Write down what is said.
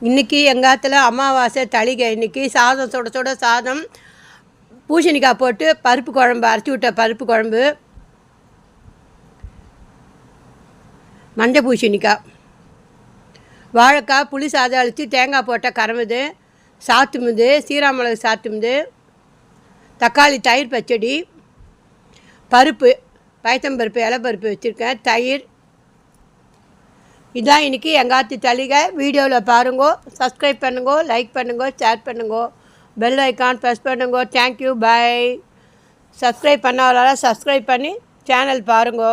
இன்றைக்கி எங்கள் ஆற்றுல அமாவாசை தளிகை. இன்றைக்கி சாதம் சுட சுட சாதம், பூசணிக்காய் போட்டு பருப்பு குழம்பு, அரைச்சி விட்ட பருப்பு குழம்பு, மஞ்சள் பூசணிக்காய், வாழைக்காய், புளி சாதம் அழித்து தேங்காய் போட்ட கரமுது, சாத்துமுது, சீராமிளகு சாத்துமுது, தக்காளி தயிர் பச்சடி, பருப்பு பயத்தம்பருப்பு இலைப்பருப்பு வச்சுருக்கேன், தயிர். இதான் இன்றைக்கி எங்கள் ஆற்று தளிகை. வீடியோவில் பாருங்கோ, சப்ஸ்கிரைப் பண்ணுங்கோ, லைக் பண்ணுங்கோ, ஷேர் பண்ணுங்கோ, பெல் ஐக்கான் ப்ரெஸ் பண்ணுங்கோ. Thank you, bye. சப்ஸ்கிரைப் பண்ணாதால சப்ஸ்கிரைப் பண்ணி சேனல் பாருங்கோ.